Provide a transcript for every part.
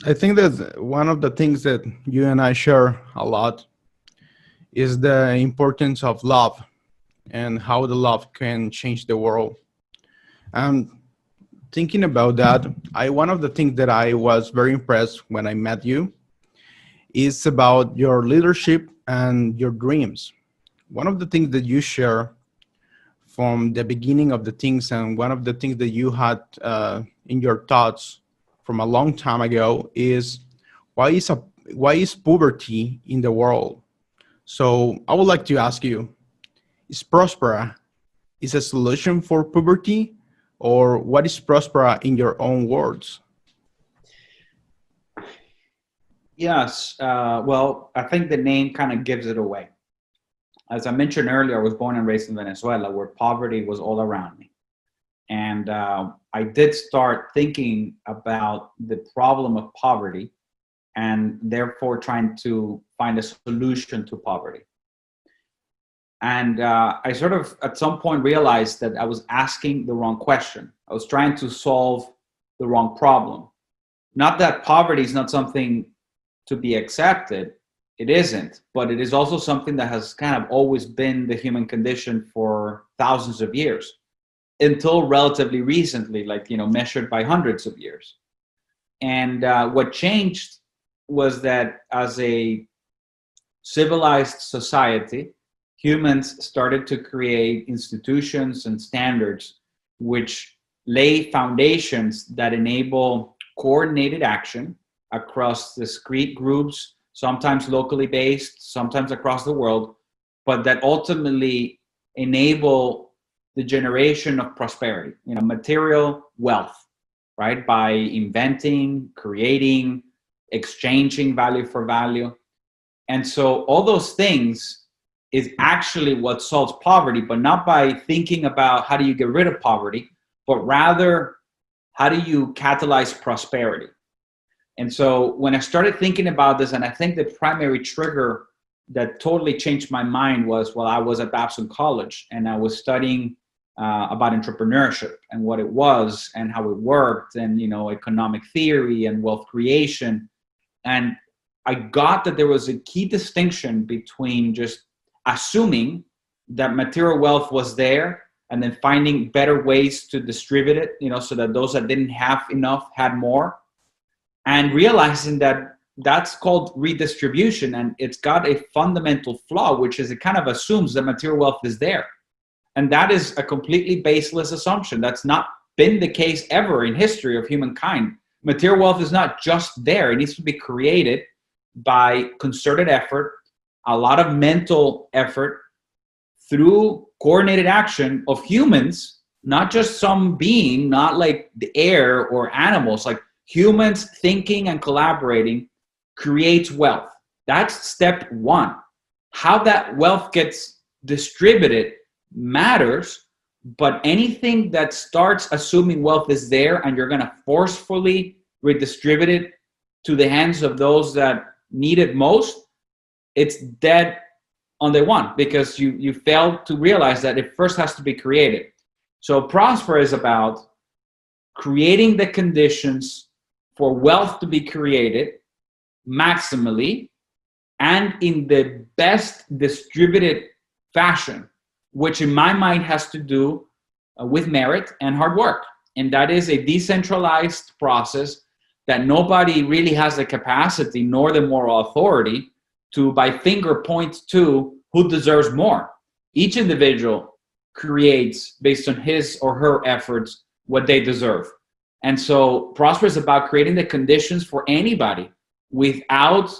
I think that one of the things that you and I share a lot is the importance of love and how the love can change the world. And thinking about that, I one of the things that I was very impressed when I met you is about your leadership and your dreams. One of the things that you share from the beginning of the things, and one of the things that you had in your thoughts from a long time ago, is why is a why is poverty in the world? So I would like to ask you: is Prospera is a solution for poverty, or what is Prospera in your own words? Yes. Well, I think the name kind of gives it away. As I mentioned earlier, I was born and raised in Venezuela, where poverty was all around me. And I did start thinking about the problem of poverty and therefore trying to find a solution to poverty. And I sort of at some point realized that I was asking the wrong question. I was trying to solve the wrong problem. Not that poverty is not something to be accepted. It isn't, but it is also something that has kind of always been the human condition for thousands of years until relatively recently, like, measured by hundreds of years. And what changed was that as a civilized society, humans started to create institutions and standards which lay foundations that enable coordinated action across discrete groups, sometimes locally based, sometimes across the world, but that ultimately enable the generation of prosperity, material wealth, right? By inventing, creating, exchanging value for value. And so all those things is actually what solves poverty, but not by thinking about how do you get rid of poverty, but rather how do you catalyze prosperity? And so when I started thinking about this, and I think the primary trigger that totally changed my mind was while I was at Babson College and I was studying about entrepreneurship and what it was and how it worked and, economic theory and wealth creation. And I got that there was a key distinction between just assuming that material wealth was there and then finding better ways to distribute it, so that those that didn't have enough had more, and realizing that that's called redistribution, and it's got a fundamental flaw, which is it kind of assumes that material wealth is there. And that is a completely baseless assumption. That's not been the case ever in history of humankind. Material wealth is not just there. It needs to be created by concerted effort, a lot of mental effort, through coordinated action of humans, not just some being, not like the air or animals, like humans thinking and collaborating creates wealth. That's step one. How that wealth gets distributed matters, but anything that starts assuming wealth is there and you're going to forcefully redistribute it to the hands of those that need it most, it's dead on day one, because you fail to realize that it first has to be created. So Prosper is about creating the conditions for wealth to be created maximally and in the best distributed fashion, which in my mind has to do with merit and hard work. And that is a decentralized process that nobody really has the capacity nor the moral authority to by finger point to who deserves more. Each individual creates based on his or her efforts what they deserve. And so Prosper is about creating the conditions for anybody without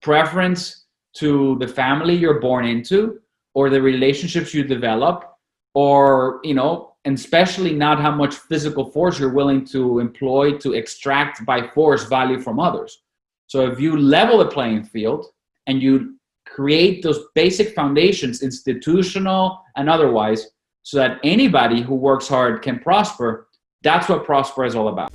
preference to the family you're born into or the relationships you develop, or, and especially not how much physical force you're willing to employ to extract by force value from others. So if you level the playing field and you create those basic foundations, institutional and otherwise, so that anybody who works hard can prosper, that's what Prosper is all about.